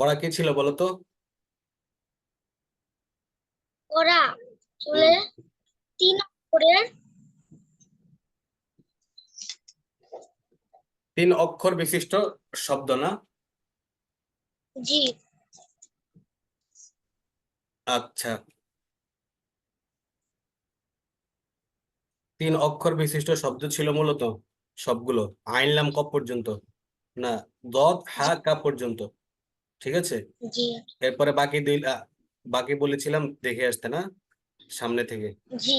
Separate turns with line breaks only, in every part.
পড়া কি ছিল বলো তো?
ওরা চলে
হুম
3 অক্ষরের
3 অক্ষর বিশিষ্ট শব্দ না?
জি।
আচ্ছা, 3 অক্ষর বিশিষ্ট শব্দ ছিল মূলত সবগুলো। আইনলাম ক পর্যন্ত? না, দত হা
জি।
কা পর্যন্ত। ঠিক আছে,
জি।
এরপরে বাকি বলেছিলাম দেখে আসতে না সামনে থেকে।
জি।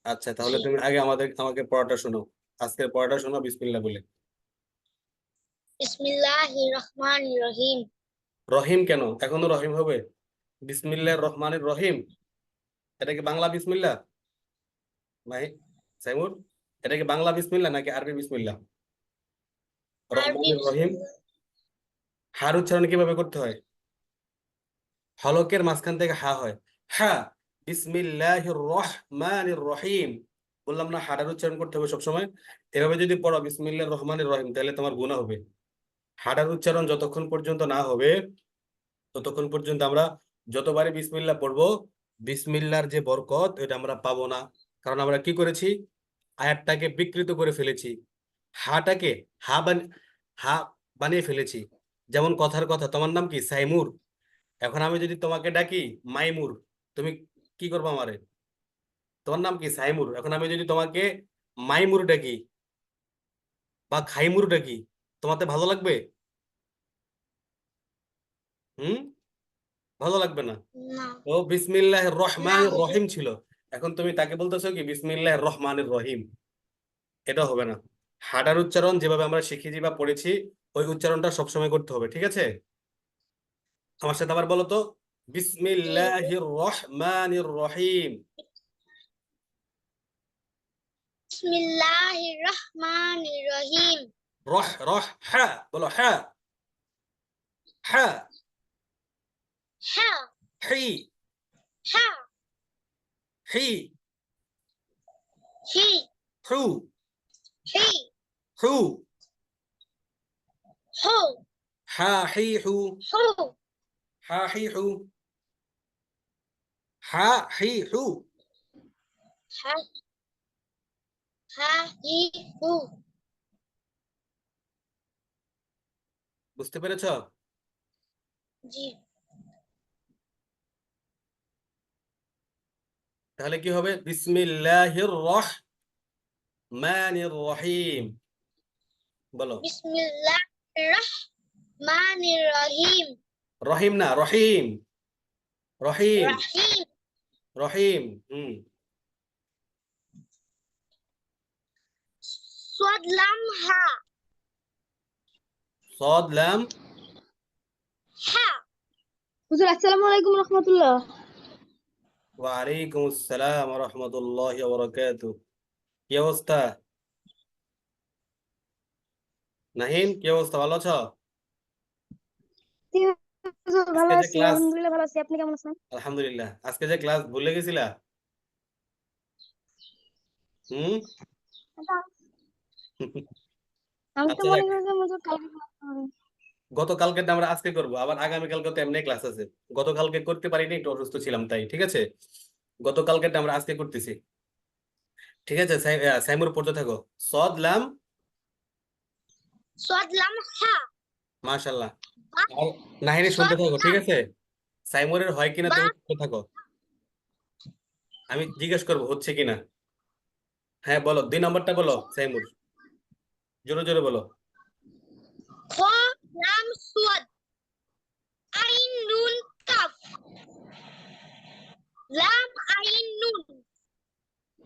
আচ্ছা, তাহলে
জি।
তুমি আগে আমাকে পড়াটা শোনো। আজকের পড়াটা শোনো বিসমিল্লাহ বলে।
বিসমিল্লাহির রহমানির রহিম।
রহিম কেন এখনো রহিম হবে? বিসমিল্লাহির রহমানির রহিম, এটা কি বাংলা বিসমিল্লাহ ভাই সাইমুর? এটা কি বাংলা বিসমিল্লাহ নাকি আরবি বিসমিল্লাহ?
আরবি
রহমানির রহিম।
বিসমিল্লাহ।
হার উচ্চারণ কিভাবে করতে হয়? হলকের মাঝখান থেকে হা হয়। হা, বিসমিল্লাহির রহমানির রহিম। বললাম না, হাটার উচ্চারণ করতে হবে সবসময়। এভাবে যদি পড়ো বিসমিল্লাহির রহমানির রহিম, তাহলে তোমার গুনাহ হবে। হাটার উচ্চারণ যতক্ষণ পর্যন্ত না হবে ততক্ষণ পর্যন্ত আমরা যতবারই বিসমিল্লাহ পড়বো, বিসমিল্লাহর যে বরকত এটা আমরা পাবো না। কারণ আমরা কি করেছি? আয়াতটাকে বিকৃত করে ফেলেছি। হাটাকে হা বান হা বানিয়ে ফেলেছি। যেমন কথার কথা, তোমার নাম কি? সাইমুর। এখন আমি যদি তোমাকে ডাকি মাইমুর, তুমি কি করবো আমারে? তোমার নাম কি? সাইমুর। এখন আমি যদি তোমাকে মাইমুর ডাকি বা খাইমুর ডাকি, তোমাতে ভালো লাগবে? হুম, ভালো লাগবে না।
না।
ও বিসমিল্লাহির
না
রহমানির
হুজুর।
রহিম ছিল, এখন তুমি তাকে বলতেছো কি বিসমিল্লাহির রহমানির রহিম। এটা হবে না। হাঁটার উচ্চারণ যেভাবে আমরা শিখেছি বা পড়েছি, ওই উচ্চারণটা সবসময় করতে হবে, ঠিক আছে? আমার সাথে আবার বলো তো,
জি হুজুর।
বিসমিল্লাহির রহমানির রহিম।
বিসমিল্লাহির রহমানির রহিম।
রহ রহ হা, বলো হা। হা,
হ্যাঁ।
হি,
হ্যাঁ।
হি,
হি।
হু,
হি।
হু,
হু।
হা হি হু,
হু।
হা হি হু, হা হি হু।
হা। হা হি হু।
বুঝতে পেরেছ?
জি।
তাহলে কি হবে? বিসমিল্লাহির রহমানির রহিম। বলো।
বিসমিল্লাহির রহমানির রহিম।
রহিম না, রহিম। রহিম,
রহিম।
রহিম। হুম।
صاد لام হা।
صاد لام।
হা। হুজুর আসসালামু আলাইকুম রহমতুল্লাহ।
ওয়ালাইকুম আসসালাম ওয়া রাহমাতুল্লাহি ওয়া বারাকাতুহু। কি অবস্থা নাহিন? কি অবস্থা, ভালো আছো?
জি হুজুর ভালো
আজকে যে
আছি,
ক্লাস,
আলহামদুলিল্লাহ ভালো আছি। আপনি কেমন আছেন?
আলহামদুলিল্লাহ, আজকে যে ক্লাস ভুলে গেছিলা? হুম।
আমি তো
আচ্ছা
মনে
যাক,
করি যে হুজুর কালকে ক্লাস হবে।
গতকালকে আমরা আজকে করব, আবার আগামীকালকে তো এমনি ক্লাস আছে। গতকালকে করতে পারিনি, একটু অসুস্থ ছিলাম তাই, ঠিক আছে? গতকালকে আমরা আজকে করতেছি, ঠিক আছে? সাইমুর পড়তে থাকো। সদ লাম।
صاد لام হা।
মাশাআল্লাহ।
বা।
আর নাহিনী শুনতে
صاد
থাকো, ঠিক
লাম
আছে? সাইমুরের হয় কিনা
বা।
তুমি শুনতে থাকো, আমি জিজ্ঞেস করবো হচ্ছে কিনা। হ্যাঁ বলো, 2 নম্বরটা বলো সাইমুর, জোরে জোরে বলো।
খ লাম সুয়াদ আইন নুন কাফ। লাম আইন নুন।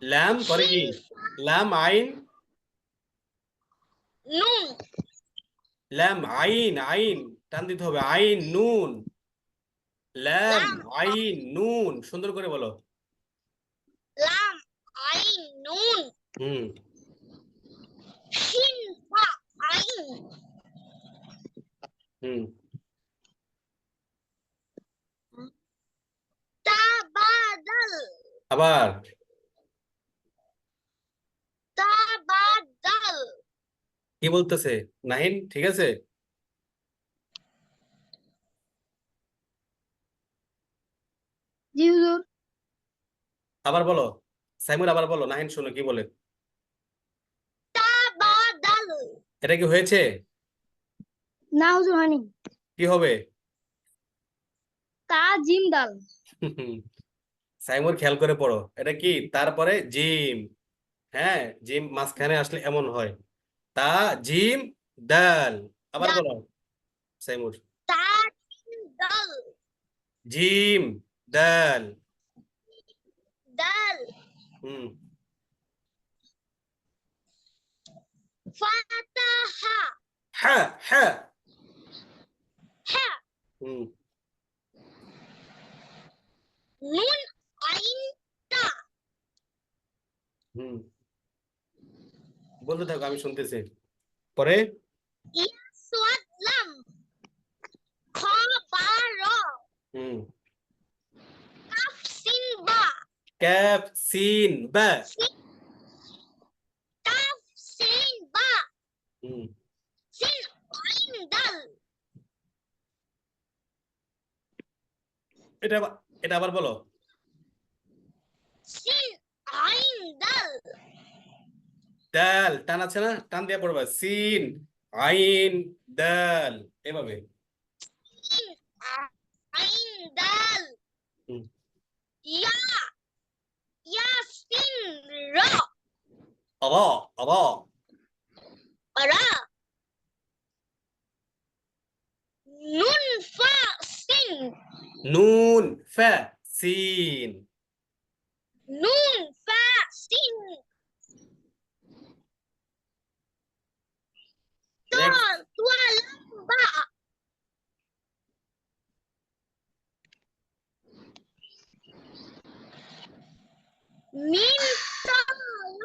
লাম পরে কি?
শিন
লাম আইন।
নুন।
লাম আইন, আইন টান দিতে হবে। আইন নুন। লাম
লাম
আইন নুন, সুন্দর করে বলো।
লাম আইন নুন।
হুম।
শিন ফা আইন।
হুম।
তাবাদাল।
আবার
তাবাদাল।
কি বলতেছে নাহিন? ঠিক আছে,
জি হুজুর।
আবার বলো, সাইমুর আবার বলো, নাহিন শোনো কি বলে।
তাবাদাল।
এটা কি হয়েছে?
না হুজুর হয়নি।
কি হবে?
তা জিম দাল।
সাইমুর খেয়াল করে পড়ো, এটা কি তারপরে জিম। হ্যাঁ, জিম মাঝখানে আসলে এমন হয়। তা জিম দাল। আবার
দাল।
বলো সাইমুর।
তা জিম দাল।
জিম দাল।
দাল।
হুম।
ফাতাহা।
হ্যাঁ হ্যাঁ।
হা।
হুম।
নুন আইন তা।
হুম, বলতে থাকো আমি শুনতেছি। পরে
ইয়া সোয়াদ লাম। খ বা র।
হুম,
কাফ সিন বা।
ক্যাফ সিন বা।
সিন। কাফ সিন বা।
হুম,
সিন আইন দাল।
এটা আবার- এটা আবার বলো।
সিন আইন দাল।
দাল টান আছে না, টান দিয়ে পড়বা। সিন আইন দাল, এভাবে।
সিন আইন দাল।
হুম,
ইয়া। ইয়াসিন র।
আবা আবা।
রা। নুন ফা সিন।
নুন ফা সিন।
নুন ফা সিন। ত
নেক্সট।
তোয়া লাম বা। মিম ত র।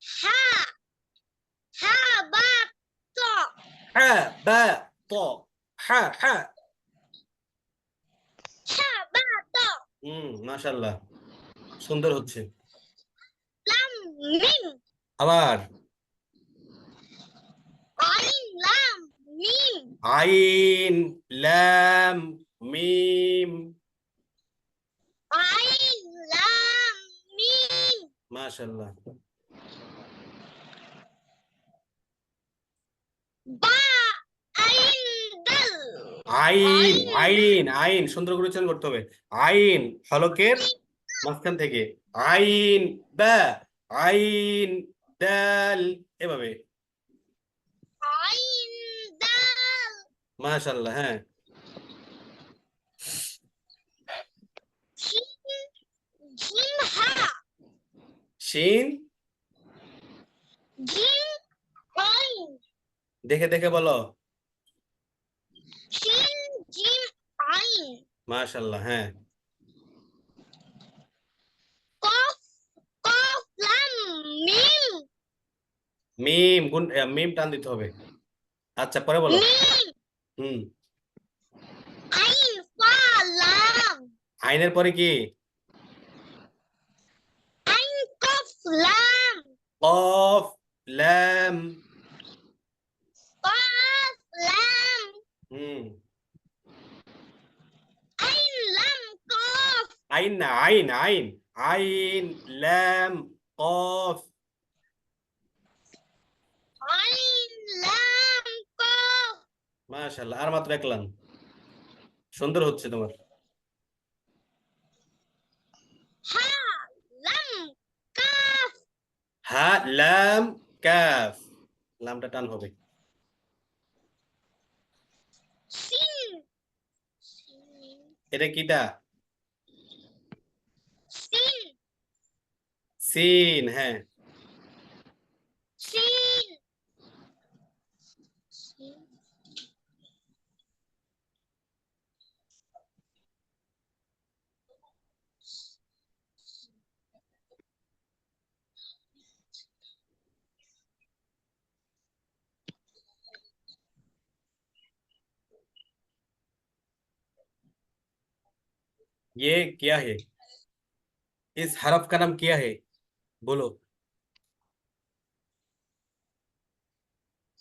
হা। হা বা ত।
হ্যাঁ বা ত। হ্যাঁ হ্যাঁ।
হা বা ত।
মাশাআল্লাহ, সুন্দর হচ্ছে।
লাম মিম।
আবার
আইন লাম মিম।
আইন লাম মিম।
আইন লাম মিম।
মাশাআল্লাহ।
বা আইন দাল।
আইন
আইন
আইন আইন সুন্দর করে উচ্চারণ করতে হবে। আইন হলকের মাঝখান থেকে। আইন বা। আইন দাল, এভাবে।
আইন দাল।
মাশাআল্লাহ, হ্যাঁ।
জিম। জিম হা।
শিন।
জিম আইন।
দেখে দেখে বলো।
শিন জিম আইন।
মাশাআল্লাহ, হ্যাঁ।
কফ। কফ লাম মিম।
মিম গুণ মিম টান দিতে হবে। আচ্ছা, পরে বলো।
মিম।
হুম।
আইন ফা লাম।
আইনের পরে কি?
আইন কফ লাম।
কফ লাম।
কফ লাম।
হুম।
আইন লাম কফ।
আইন না, আইন আইন। আইন লাম কফ।
আইন লাম কফ।
মাশাআল্লাহ, আর মাত্র এক লাম। সুন্দর হচ্ছে তোমার।
হা লাম কাফ।
হা লাম কাফ। লামটা টান হবে।
সিন।
এটা কিটা?
সিন।
সিন, হ্যাঁ।
সিন।
ये क्या है? इस हरफ का नाम क्या है? बोलो।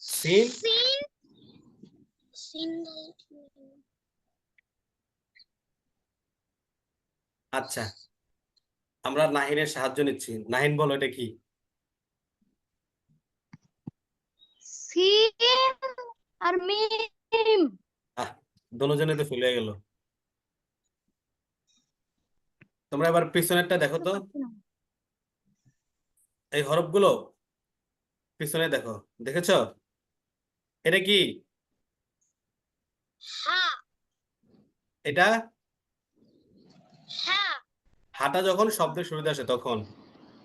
सीन।
সিন। সিন
আচ্ছা, আমরা নাহিনের সাহায্য নিচ্ছি। নাহিন বলো এটা কি?
সিন আর মিম।
আহ, দুজনে তো ফেলে গেল। তোমরা এবার পিছনেরটা দেখো তো, এই হরফগুলো পিছনে দেখো, দেখেছো? এটা কি?
হা
এটা
হা
হাটা যখন শব্দের শুরুতে আসে তখন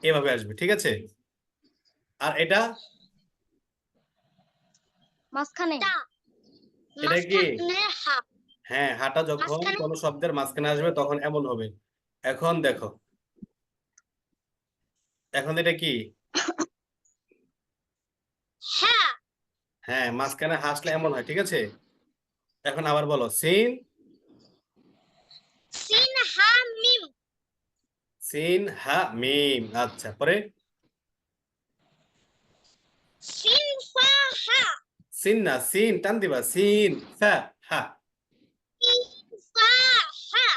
এভাবে আসবে, ঠিক আছে? আর এটা
মাঝখানে।
তা
এটা কি?
মাঝখানে হা
হ্যাঁ, হাটা যখন
মাঝখানে
কোনো শব্দের মাঝখানে আসবে তখন এমন হবে। এখন দেখো, এখন এটা কি?
হা
হ্যাঁ, মাঝখানে হাসলে এমন হয়, ঠিক আছে? এখন আবার বলো, সিন
সিন হা মিম
সিন হা মিম। আচ্ছা, পরে
সিন ফা হা
সিন না, সিন টান দিবা, সিন ফা হা।
সিন ফা হা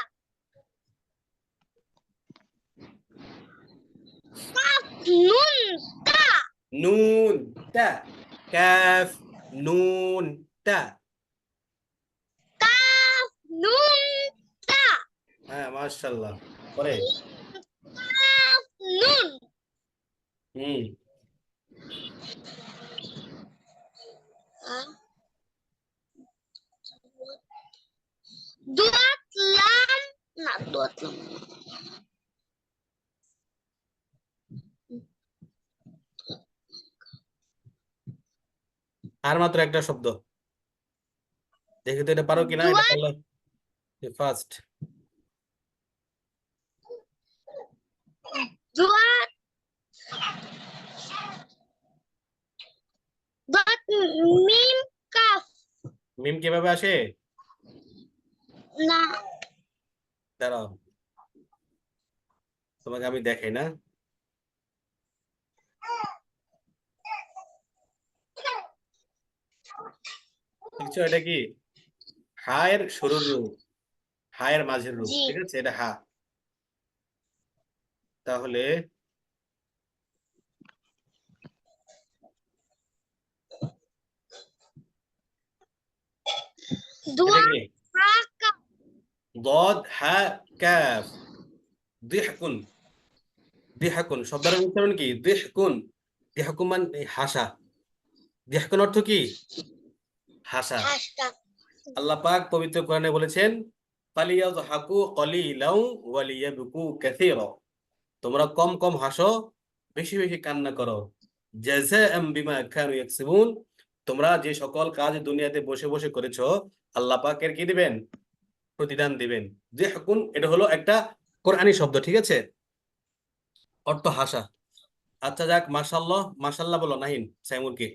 কাফ নুন তা
নুন তা, কাফ নুন তা।
কাফ নুন তা
হ্যাঁ, মাশাআল্লাহ। পরে
কাফ নুন
হুম,
দুয়াত লাম না দুয়াত লাম
আর মাত্র একটা শব্দ, দেখি তো এটা পারো কিনা। এটা
দুয়াত
পারলে ফার্স্ট।
দুয়াত দুয়াত মিম কাফ
মিম কিভাবে আসে?
না
দাঁড়াও, তোমাকে আমি দেখাই না। দেখছো এটা কি? হায়ের শুরুর রূপ, হায়ের মাঝের রূপ,
জি
ঠিক আছে? এটা হা। তাহলে এটা
দুয়াত
কি?
হা কাফ
ضاد হা কাফ। দিহকুন, দিহকুন শব্দের উচ্চারণ কি? দিহকুন। দিহকুন মানে হাসা। দিহকুন অর্থ কি? হাসা।
হাসকা
আল্লাহ পাক পবিত্র কোরআনে বলেছেন, ফালিয়াযহাকু ক্বালিলাও ওয়া লিয়াবকু কাসীরা। তোমরা কম কম হাসো, বেশি বেশি কান্না করো। জাযাআম বিমা কানু ইয়াকসিবুন। তোমরা যে সকল কাজ দুনিয়াতে বসে বসে করেছো, আল্লাহ পাক এর কি দিবেন? প্রতিদান দিবেন। দিহকুন এটা হলো একটা কোরআনী শব্দ, ঠিক আছে? অর্থ হাসা। আচ্ছা, যাক, মাশাআল্লাহ। মাশাআল্লাহ বলো নাহিন সাইমুরকে।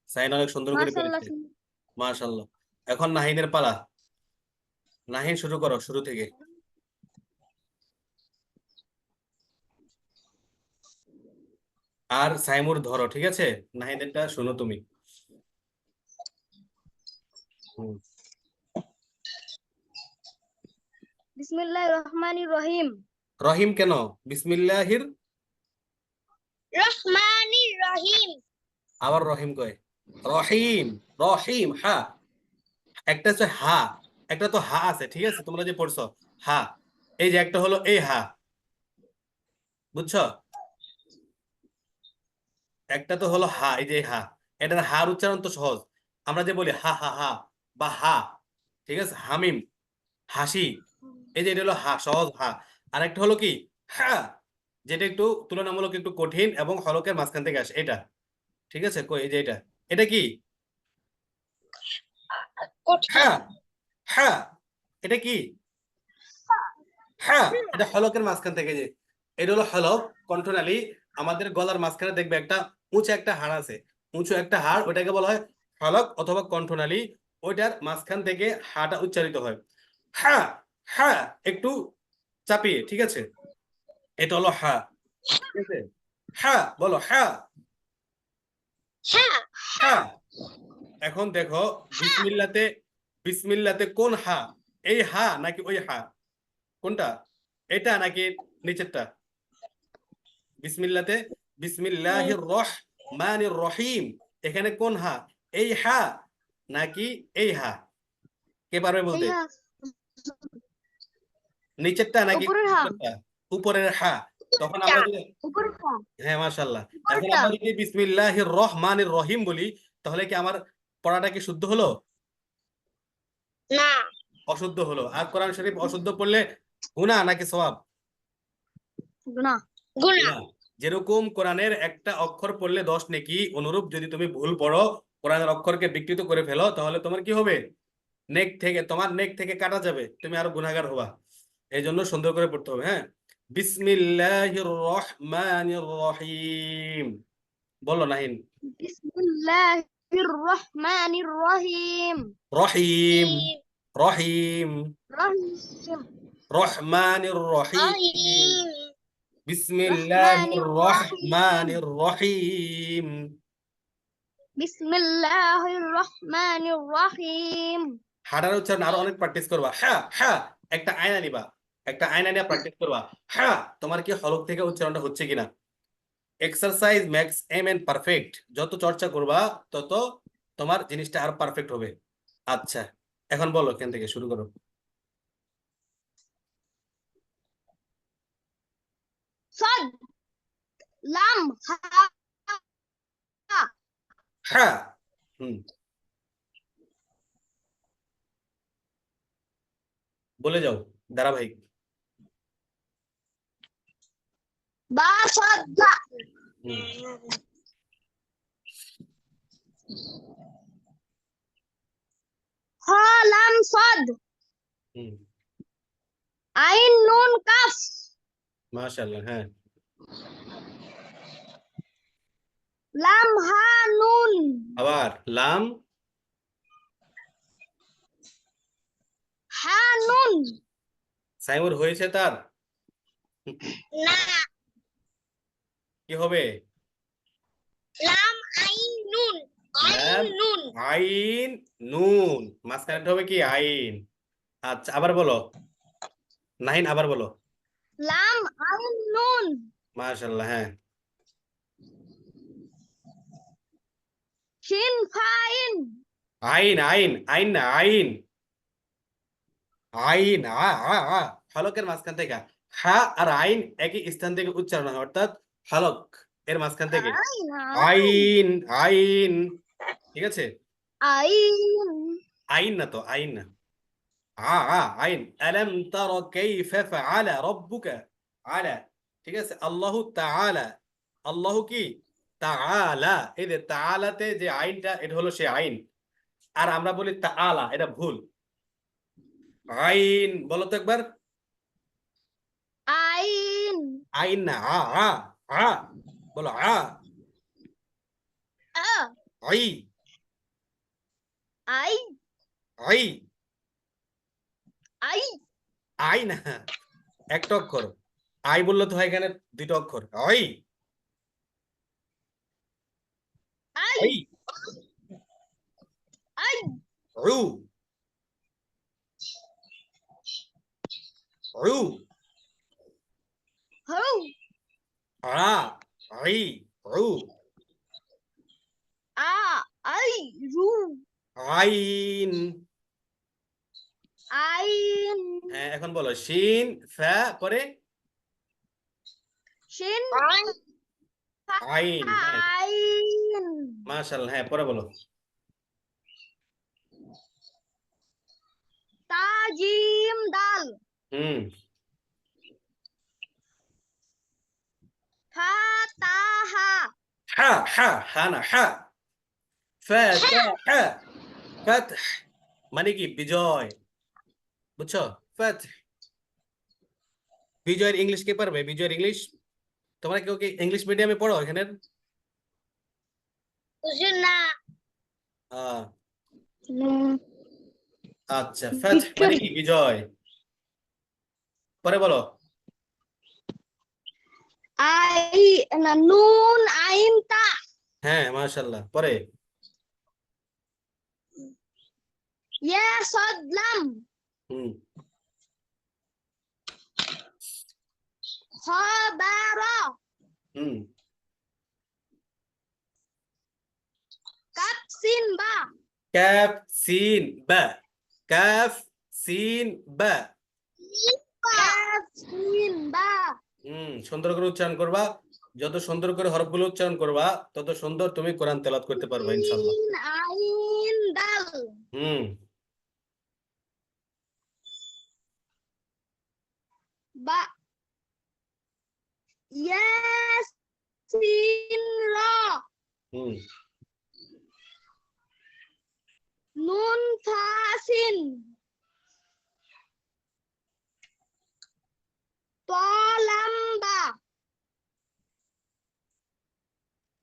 সাইন অনেক সুন্দর করে
মাশাআল্লাহ।
পেরেছে। মাশাআল্লাহ। এখন নাহিনের পালা। নাহিন শুরু করো শুরু থেকে। আর সাইমুর ধরো, ঠিক আছে? নাহিদেরটা শোনো তুমি। হুম।
বিসমিল্লাহির রহমানির রহিম।
রহিম কেন? বিসমিল্লাহির।
রহমানির রহিম
আবার রহিম কয়। রহিম, রহিম হা। একটা হচ্ছে হা, একটা তো হা আছে, ঠিক আছে? তোমরা যে পড়ছো হা, এই যে একটা হলো এই হা, বুঝছো? একটা তো হলো হা, এই যে হা। এটার হার উচ্চারণ তো সহজ। আমরা যে বলি হা হা হা বা হা, ঠিক আছে? হামিম, হাসি। এই যে এটা হলো হা, সহজ হা। আর একটা হলো কি? হ্যাঁ, যেটা একটু তুলনামূলক একটু কঠিন এবং হলকের মাঝখান থেকে আসে এটা, ঠিক আছে? কই, এই যে এটা, এটা কি?
কঠিন
হ্যাঁ, হ্যাঁ, এটা কি? হ্যাঁ, এটা হলকের মাঝখান থেকে, যে এটা হলো হলক, কণ্ঠনালী। আমাদের গলার মাঝখানে দেখবে একটা উঁচু একটা হাড় আছে, উঁচু একটা হাড়, ওটাকে বলা হয় হলক অথবা কণ্ঠনালী। ওইটার মাঝখান থেকে হাটা উচ্চারিত হয়। হ্যাঁ, হ্যাঁ, একটু চাপিয়ে, ঠিক আছে? এটা হলো হা, ঠিক আছে? হ্যাঁ বলো, হ্যাঁ।
হ্যাঁ
হ্যাঁ। এখন দেখো, বিসমিল্লাতে বিসমিল্লাতে কোন হা? এই হা নাকি ওই হা? কোনটা? এটা নাকি নিচেরটা? বিসমিল্লাতে বিসমিল্লাহির রহমানির রহিম, এখানে কোন হা? এই হা নাকি এই হা? কে পারবে বলতে?
ইহা
নিচেরটা নাকি
উপরের হা।
উপরেরটা? উপরের হা। তখন আমরা যদি
উপরের হা।
হ্যাঁ মাশাআল্লাহ, এখন
উপরেরটা।
আমরা যদি বিসমিল্লাহির রহমানির রহিম বলি, তাহলে কি আমার পড়াটা কি শুদ্ধ হলো?
না,
অশুদ্ধ হলো। আর কোরআন শরীফ অশুদ্ধ পড়লে গুনাহ নাকি সওয়াব?
গুনাহ।
গুনা।
গুনাহ। যেরকম কোরআনের একটা অক্ষর পড়লে 10 নেকি, অনুরূপ যদি তুমি ভুল পড়ো, কোরআনের অক্ষরকে বিকৃত করে ফেলো, তাহলে তোমার কি হবে? তোমার নেক থেকে কাটা যাবে, তুমি আরো গুনাহগার হবা। এই জন্য সুন্দর করে পড়তে হবে। হ্যাঁ, বিসমিল্লাহির রহমানির রহিম। বলো নাহিন।
বিসমিল্লাহির রহমানির রহিম।
রহিম, রহিম,
রহিম।
রহমানির রহিম।
রহিম।
বিসমিল্লাহির
রহমানির রহিম।
রহমানির রহিম।
বিসমিল্লাহির রহমানির রহিম।
হাড়ার উচ্চারণ আরো অনেক প্র্যাকটিস করবা। হ্যাঁ হ্যাঁ, একটা আয়না নিবা, একটা আয়না নিয়ে প্র্যাকটিস করবা। হ্যাঁ, তোমার কি হলক থেকে উচ্চারণটা হচ্ছে কিনা। Exercise makes man perfect. যত চর্চা করবা তত তোমার জিনিসটা আরো পারফেক্ট হবে। আচ্ছা, এখন বলো, এখান থেকে শুরু করো।
صاد لام ها
হ্যাঁ, হুম, বলে যাও ধারাবাহিক।
با صاد ضا
হুম,
ها لام صاد
হুম,
عين نون كاف
মাশাআল্লাহ। হ্যাঁ,
لام ها نون
আবার লাম,
ها نون
সাইমুর হয়েছে তার?
না,
কি হবে?
লাম আইন নুন।
ল্যাম,
আইন নুন।
আইন, নুন, মাঝখানে হবে কি আইন। আচ্ছা, আবার বলো নাহিন, আবার বলো।
لام عين نون
মাশাআল্লাহ। হ্যাঁ,
شين فاين
আইন, আইন, আইন না আইন, আইন, আ হলকের মাঝখান থেকে। হা আর আইন একই স্থান থেকে উচ্চারণ হয়, অর্থাৎ হলক এর মাঝখান থেকে।
عين
আইন, আইন, ঠিক আছে।
عين
আইন না তো, আইন না। আইন। আলাম তারা কাইফা ফাআলা রাব্বুকা। আলা, ঠিক আছে। আল্লাহু তাআলা, আল্লাহ কি তাআলা, এই যে তাআলাতে যে আইনটা, এটা হলো সে আইন। আর আমরা বলি তাআলা, এটা ভুল। আইন বলো তো একবার।
عين
আইন না, আ বলো।
أ
আই,
أي
আই,
أي
আই না, একটা অক্ষর। আই বললে তো হয় এখানে দুইটা অক্ষর। আই,
أي
আই,
أي
রু, রু,
هو
আ, আই, রু,
أي رو
আইন।
عين
হ্যাঁ, এখন বলো শিন ফা পরে
شين
আইন।
আইন। হ্যাঁ,
عين
মাশাআল্লাহ। হ্যাঁ, পরে বলো।
تا جيم دال
হুম,
فا تا ها
হা হা, হা না, হা। ফাতাহা, ফাতহ মানে কি বিজয়, বুঝছো? ফাতহ, বিজয়ের ইংলিশ কে পারবে? বিজয়ের ইংলিশ, তোমরা কেউ কি ইংলিশ মিডিয়ামে পড়ো এখানে?
হুজুর না।
আচ্ছা, ফাতহ মানে কি বিজয়। পরে বলো।
আই না নুন আইন তা
হ্যাঁ, মাশাআল্লাহ। পরে
ইয়া সদ লাম
হুম
খ বা র
হুম
কাফ সিন বা
কাফ সিন বা কাফ সিন বা
কাফ সিন বা
সুন্দর করে উচ্চারণ করবা, যত সুন্দর করে হরফগুলো উচ্চারণ করবা তত সুন্দর তুমি কোরআন তেলাওয়াত করতে পারবা ইনশাআল্লাহ।
সিন আইন দাল
হুম
বা ইয়া সিন র
হুম
নুন ফা সিন ত লাম বা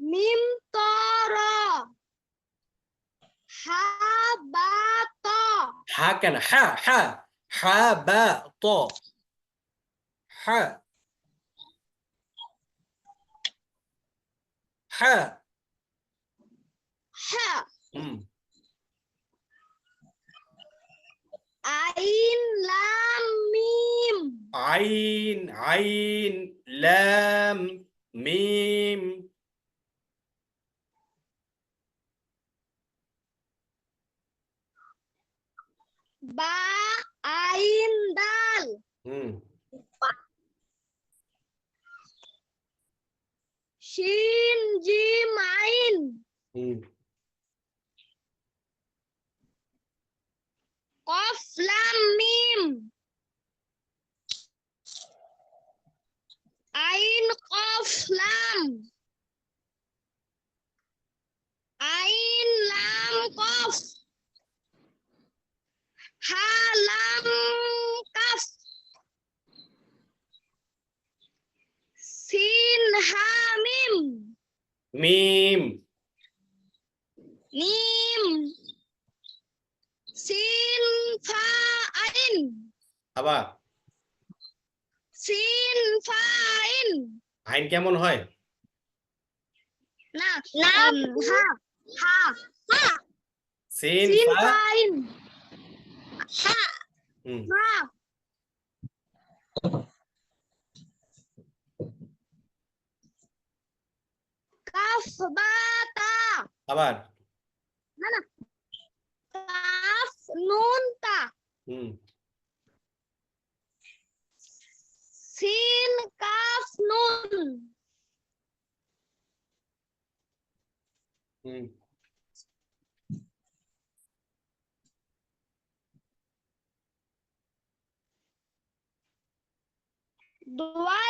মিম ত র হা বা ত
হা কেন হা হা হা বা ত হা হা
হা
হুম
আইন লাম মিম
আইন আইন লাম মিম
বা আইন দাল
হুম
শিন জিম আইন
হুম
কফ লাম মিম আইন কফ লাম আইন লাম কফ হা লাম কাফ সিন হা মিম
মিম
মিম সিন ফা আইন
আবার
সিন ফা আইন
আইন কেমন হয়?
না হা হা হা
সিন
সিন
ফা
ফা আইন হা
হুম
হা কাফ বা তা
আবার
না না কাফ নুন তা
হুম
সিন কাফ নুন
হুম
দোয়া